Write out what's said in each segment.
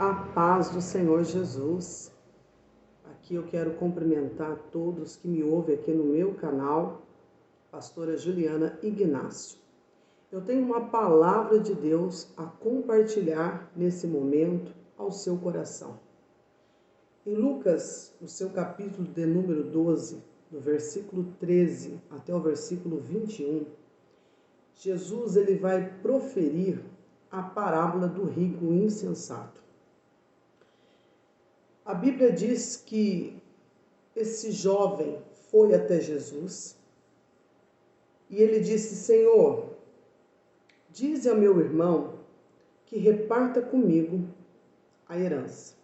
A paz do Senhor Jesus. Aqui eu quero cumprimentar todos que me ouvem aqui no meu canal, pastora Juliana Ignácio. Eu tenho uma palavra de Deus a compartilhar nesse momento ao seu coração. Em Lucas, no seu capítulo de número 12, do versículo 13 até o versículo 21, Jesus ele vai proferir a parábola do rico insensato. A Bíblia diz que esse jovem foi até Jesus e ele disse: Senhor, dize a meu irmão que reparta comigo a herança.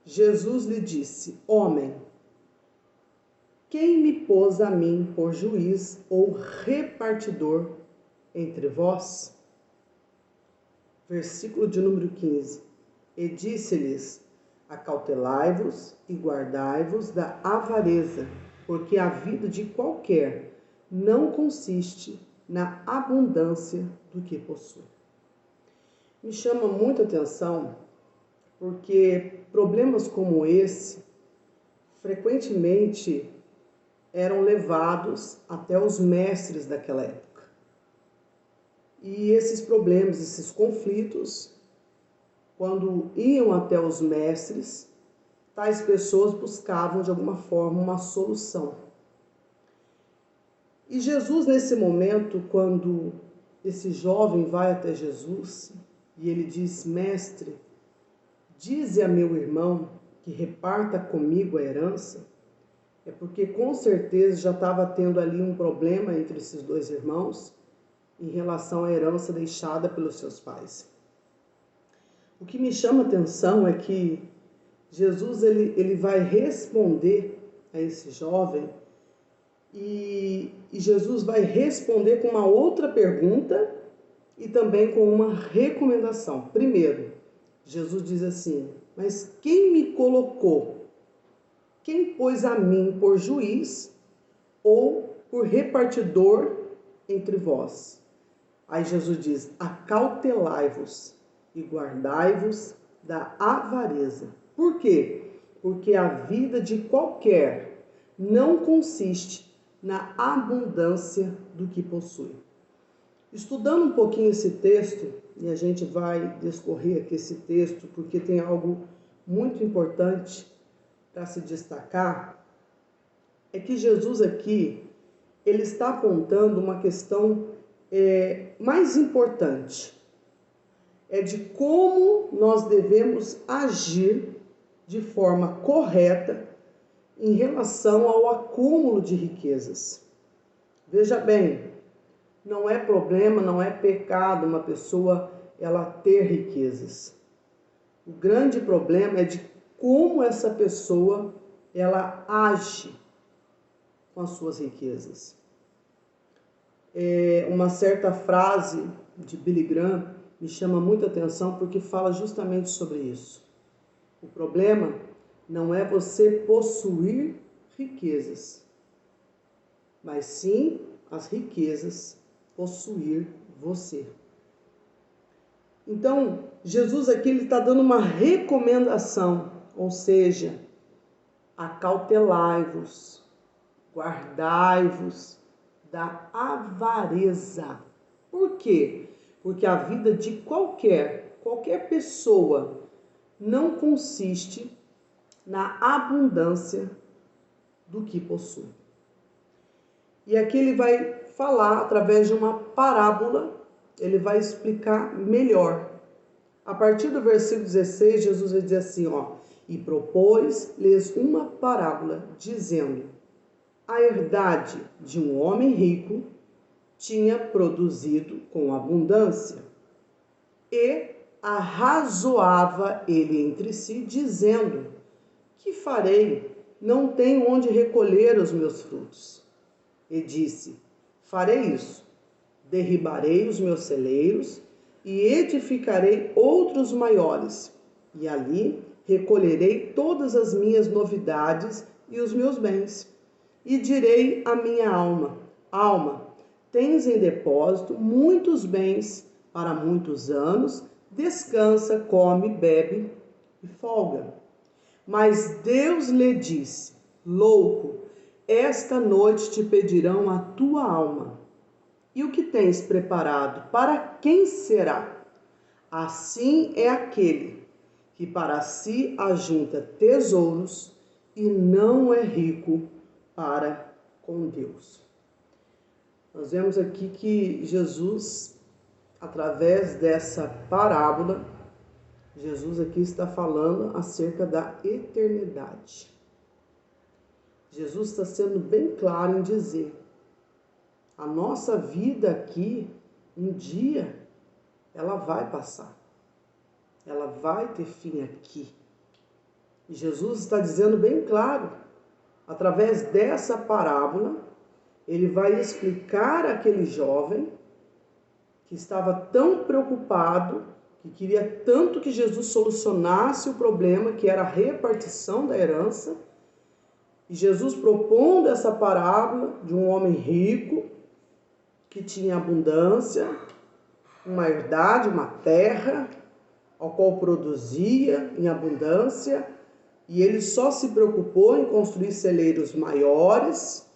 Jesus lhe disse: Homem, quem me pôs a mim por juiz ou repartidor entre vós? Versículo de número 15. E disse-lhes: acautelai-vos e guardai-vos da avareza, porque a vida de qualquer não consiste na abundância do que possui. Me chama muita atenção porque problemas como esse frequentemente eram levados até os mestres daquela época. E esses problemas, esses conflitos, quando iam até os mestres, tais pessoas buscavam de alguma forma uma solução. E Jesus, nesse momento, quando esse jovem vai até Jesus e ele diz: Mestre, dize a meu irmão que reparta comigo a herança, é porque com certeza já estava tendo ali um problema entre esses dois irmãos em relação à herança deixada pelos seus pais. O que me chama a atenção é que Jesus ele vai responder a esse jovem e Jesus vai responder com uma outra pergunta e também com uma recomendação. Primeiro, Jesus diz assim: mas quem me colocou? Quem pôs a mim por juiz ou por repartidor entre vós? Aí Jesus diz: acautelai-vos e guardai-vos da avareza. Por quê? Porque a vida de qualquer não consiste na abundância do que possui. Estudando um pouquinho esse texto, e a gente vai discorrer aqui esse texto, porque tem algo muito importante para se destacar, é que Jesus aqui, ele está apontando uma questão mais importante. É de como nós devemos agir de forma correta em relação ao acúmulo de riquezas. Veja bem, não é problema, não é pecado uma pessoa ela ter riquezas. O grande problema é de como essa pessoa ela age com as suas riquezas. Uma certa frase de Billy Graham me chama muita atenção porque fala justamente sobre isso. O problema não é você possuir riquezas, mas sim as riquezas possuir você. Então, Jesus aqui ele está dando uma recomendação, ou seja, acautelai-vos, guardai-vos da avareza. Por quê? Porque a vida de qualquer pessoa não consiste na abundância do que possui. E aqui ele vai falar através de uma parábola, ele vai explicar melhor. A partir do versículo 16, Jesus vai dizer assim, e propôs-lhes uma parábola, dizendo: a herdade de um homem rico tinha produzido com abundância, e arrazoava ele entre si, dizendo: que farei? Não tenho onde recolher os meus frutos. E disse: farei isso, derribarei os meus celeiros e edificarei outros maiores, e ali recolherei todas as minhas novidades e os meus bens. E direi à minha alma: alma, tens em depósito muitos bens para muitos anos, descansa, come, bebe e folga. Mas Deus lhe disse: louco, esta noite te pedirão a tua alma. E o que tens preparado, para quem será? Assim é aquele que para si ajunta tesouros e não é rico para com Deus. Nós vemos aqui que Jesus, através dessa parábola, Jesus aqui está falando acerca da eternidade. Jesus está sendo bem claro em dizer: a nossa vida aqui, um dia, ela vai passar. Ela vai ter fim aqui. E Jesus está dizendo bem claro, através dessa parábola, ele vai explicar àquele jovem que estava tão preocupado, que queria tanto que Jesus solucionasse o problema, que era a repartição da herança. E Jesus propondo essa parábola de um homem rico, que tinha abundância, uma herdade, uma terra, ao qual produzia em abundância, e ele só se preocupou em construir celeiros maiores,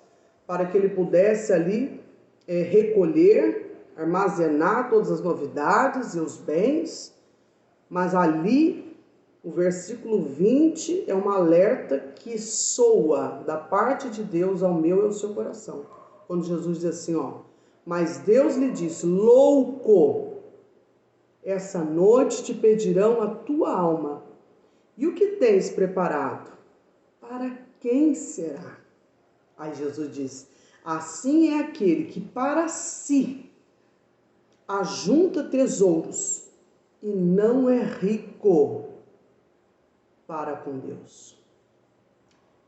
para que ele pudesse ali recolher, armazenar todas as novidades e os bens. Mas ali, o versículo 20 é um alerta que soa da parte de Deus ao meu e ao seu coração. Quando Jesus diz assim, mas Deus lhe disse: louco, essa noite te pedirão a tua alma. E o que tens preparado? Para quem será? Aí Jesus diz: assim é aquele que para si ajunta tesouros e não é rico para com Deus.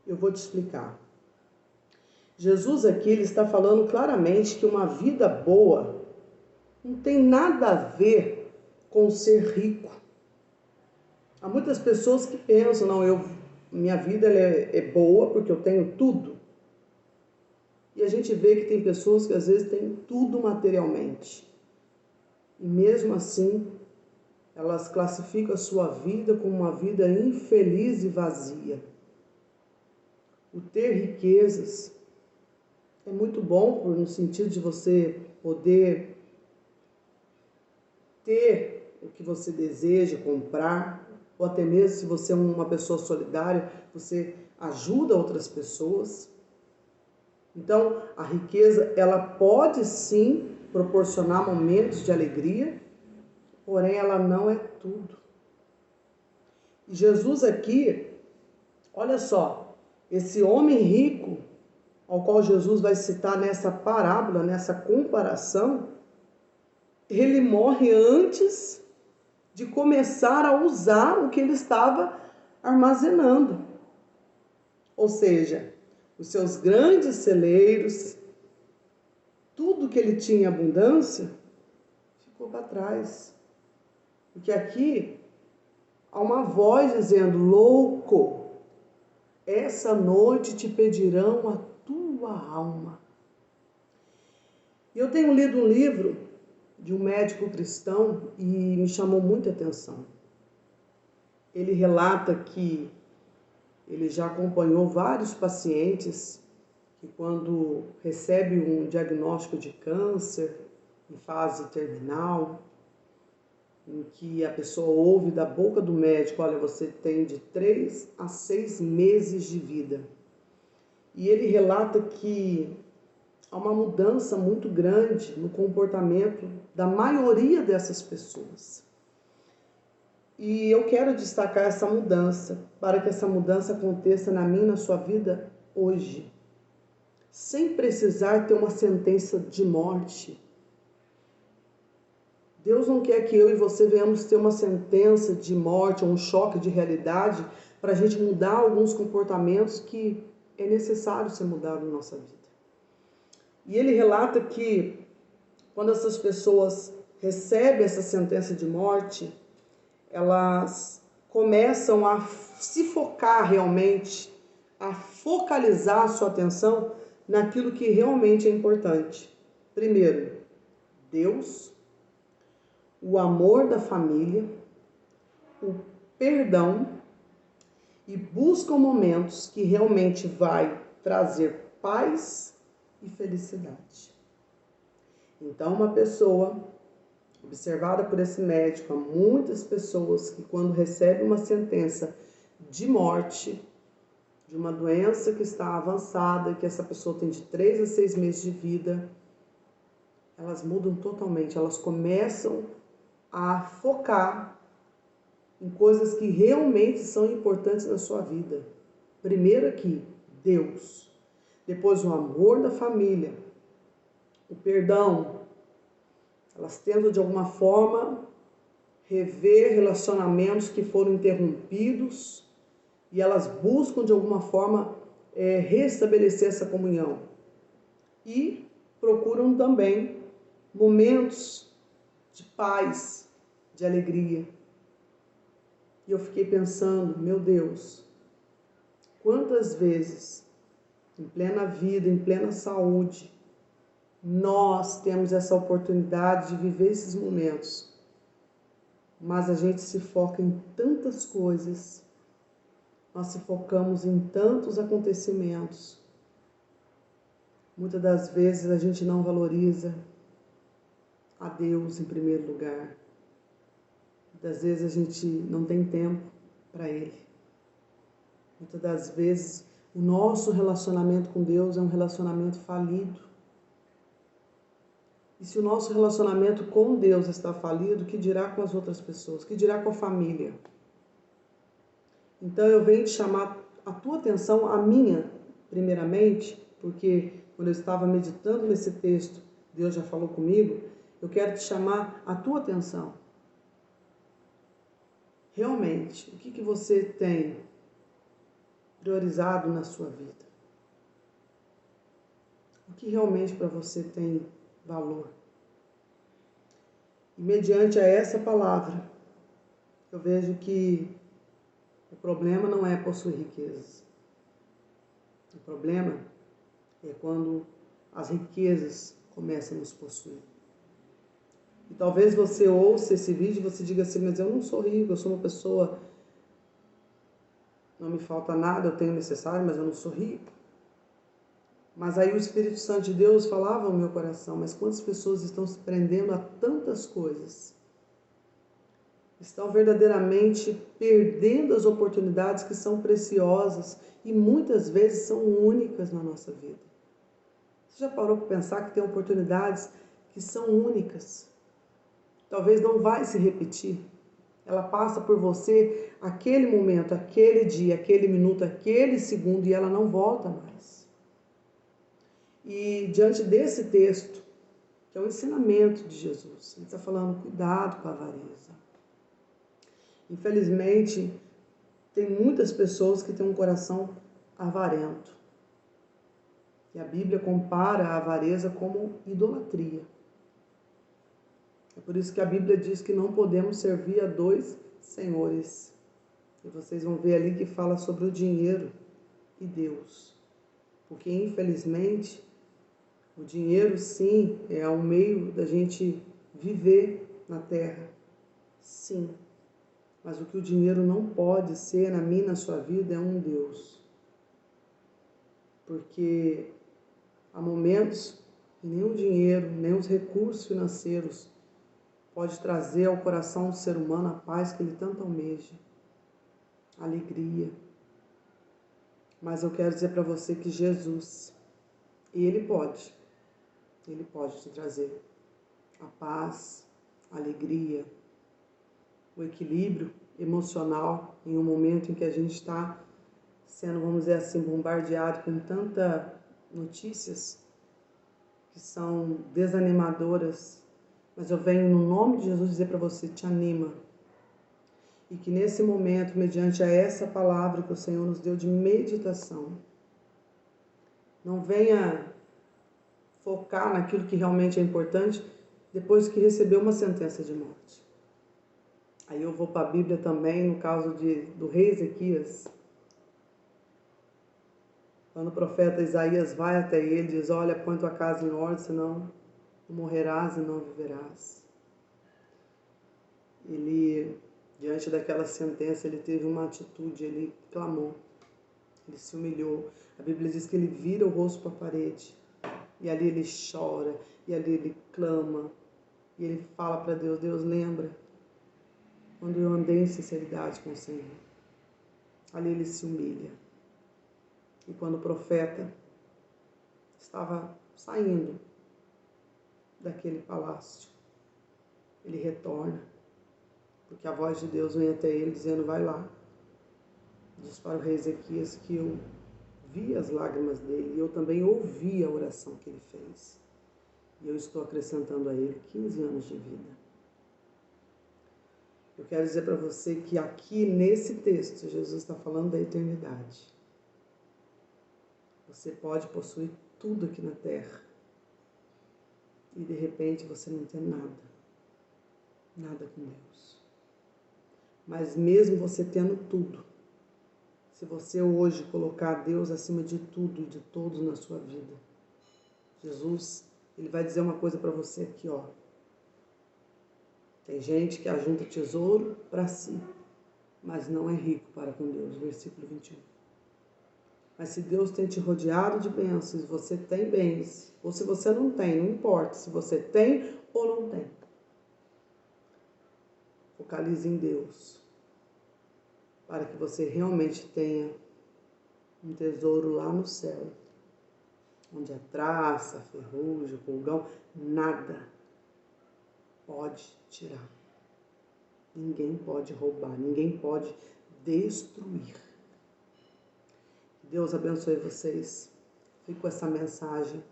Eu vou te explicar. Jesus aqui ele está falando claramente que uma vida boa não tem nada a ver com ser rico. Há muitas pessoas que pensam, minha vida é boa porque eu tenho tudo. E a gente vê que tem pessoas que às vezes têm tudo materialmente. E mesmo assim, elas classificam a sua vida como uma vida infeliz e vazia. O ter riquezas é muito bom no sentido de você poder ter o que você deseja, comprar, ou até mesmo se você é uma pessoa solidária, você ajuda outras pessoas. Então, a riqueza, ela pode sim proporcionar momentos de alegria, porém ela não é tudo. E Jesus aqui, olha só, esse homem rico, ao qual Jesus vai citar nessa parábola, nessa comparação, ele morre antes de começar a usar o que ele estava armazenando. Ou seja, os seus grandes celeiros, tudo que ele tinha em abundância, ficou para trás. Porque aqui há uma voz dizendo: louco, essa noite te pedirão a tua alma. Eu tenho lido um livro de um médico cristão e me chamou muita atenção. Ele relata que ele já acompanhou vários pacientes que, quando recebe um diagnóstico de câncer em fase terminal, em que a pessoa ouve da boca do médico: olha, você tem de 3 a 6 meses de vida. E ele relata que há uma mudança muito grande no comportamento da maioria dessas pessoas. E eu quero destacar essa mudança, para que essa mudança aconteça na minha e na sua vida hoje, sem precisar ter uma sentença de morte. Deus não quer que eu e você venhamos ter uma sentença de morte ou um choque de realidade para a gente mudar alguns comportamentos que é necessário ser mudado na nossa vida. E ele relata que quando essas pessoas recebem essa sentença de morte, elas começam a se focar realmente, a focalizar a sua atenção naquilo que realmente é importante. Primeiro, Deus. o amor da família, o perdão e buscam momentos que realmente vai trazer paz e felicidade. Então, uma pessoa observada por esse médico, há muitas pessoas que quando recebem uma sentença de morte, de uma doença que está avançada, que essa pessoa tem de 3 a 6 meses de vida, elas mudam totalmente, elas começam a focar em coisas que realmente são importantes na sua vida. Primeiro aqui, Deus. Depois o amor da família, o perdão. Elas tentam de alguma forma rever relacionamentos que foram interrompidos e elas buscam de alguma forma restabelecer essa comunhão. E procuram também momentos de paz, de alegria. E eu fiquei pensando, meu Deus, quantas vezes, em plena vida, em plena saúde, nós temos essa oportunidade de viver esses momentos, mas a gente se foca em tantas coisas, nós se focamos em tantos acontecimentos. Muitas das vezes a gente não valoriza a Deus em primeiro lugar. Muitas vezes a gente não tem tempo para Ele. Muitas das vezes o nosso relacionamento com Deus é um relacionamento falido. E se o nosso relacionamento com Deus está falido, o que dirá com as outras pessoas? O que dirá com a família? Então eu venho te chamar a tua atenção, a minha, primeiramente, porque quando eu estava meditando nesse texto, Deus já falou comigo, eu quero te chamar a tua atenção. Realmente, o que você tem priorizado na sua vida? O que realmente para você tem valor? E mediante a essa palavra, eu vejo que o problema não é possuir riquezas. O problema é quando as riquezas começam a nos possuir. E talvez você ouça esse vídeo e você diga assim, mas eu não sou rico, eu sou uma pessoa, não me falta nada, eu tenho o necessário, mas eu não sou rico. Mas aí o Espírito Santo de Deus falava ao meu coração, mas quantas pessoas estão se prendendo a tantas coisas? Estão verdadeiramente perdendo as oportunidades que são preciosas e muitas vezes são únicas na nossa vida. Você já parou para pensar que tem oportunidades que são únicas? Talvez não vai se repetir. Ela passa por você aquele momento, aquele dia, aquele minuto, aquele segundo e ela não volta mais. E diante desse texto, que é o ensinamento de Jesus, ele está falando, cuidado com a avareza. Infelizmente, tem muitas pessoas que têm um coração avarento. E a Bíblia compara a avareza como idolatria. É por isso que a Bíblia diz que não podemos servir a 2 senhores. E vocês vão ver ali que fala sobre o dinheiro e Deus. Porque, infelizmente, o dinheiro, sim, é um meio da gente viver na terra. Sim. Mas o que o dinheiro não pode ser na minha e na sua vida é um Deus. Porque há momentos que nem o dinheiro, nem os recursos financeiros pode trazer ao coração do ser humano a paz que ele tanto almeja, a alegria. Mas eu quero dizer para você que Jesus, Ele pode te trazer a paz, a alegria, o equilíbrio emocional em um momento em que a gente está sendo, vamos dizer assim, bombardeado com tantas notícias que são desanimadoras. Mas eu venho no nome de Jesus dizer para você, te anima. E que nesse momento, mediante a essa palavra que o Senhor nos deu de meditação, não venha focar naquilo que realmente é importante depois que recebeu uma sentença de morte. Aí eu vou para a Bíblia também, no caso do rei Ezequias. Quando o profeta Isaías vai até ele, diz, olha, põe tua casa em ordem, senão morrerás e não viverás. ele, diante daquela sentença, ele teve uma atitude, ele clamou, ele se humilhou. A Bíblia diz que ele vira o rosto para a parede, e ali ele chora, e ali ele clama, e ele fala para Deus: Deus, lembra quando eu andei em sinceridade com o Senhor. Ali ele se humilha. E quando o profeta estava saindo daquele palácio, ele retorna, porque a voz de Deus vem até ele dizendo: vai lá, diz para o rei Ezequias que eu vi as lágrimas dele e eu também ouvi a oração que ele fez. E eu estou acrescentando a ele 15 anos de vida. Eu quero dizer para você que aqui nesse texto, Jesus está falando da eternidade. Você pode possuir tudo aqui na terra e de repente você não ter nada. Nada com Deus. Mas mesmo você tendo tudo, se você hoje colocar Deus acima de tudo e de todos na sua vida, Jesus, ele vai dizer uma coisa para você aqui, ó. Tem gente que ajunta tesouro para si, mas não é rico para com Deus. Versículo 21. Mas se Deus tem te rodeado de bênçãos, você tem bens, ou se você não tem, não importa se você tem ou não tem. Focalize em Deus, para que você realmente tenha um tesouro lá no céu, onde a traça, a ferrugem, o pulgão, nada pode tirar. Ninguém pode roubar, ninguém pode destruir. Deus abençoe vocês. Fique com essa mensagem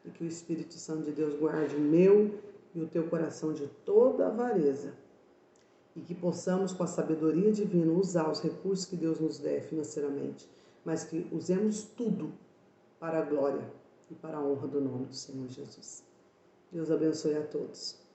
e que o Espírito Santo de Deus guarde o meu e o teu coração de toda avareza. E que possamos, com a sabedoria divina, usar os recursos que Deus nos der financeiramente, mas que usemos tudo para a glória e para a honra do nome do Senhor Jesus. Deus abençoe a todos.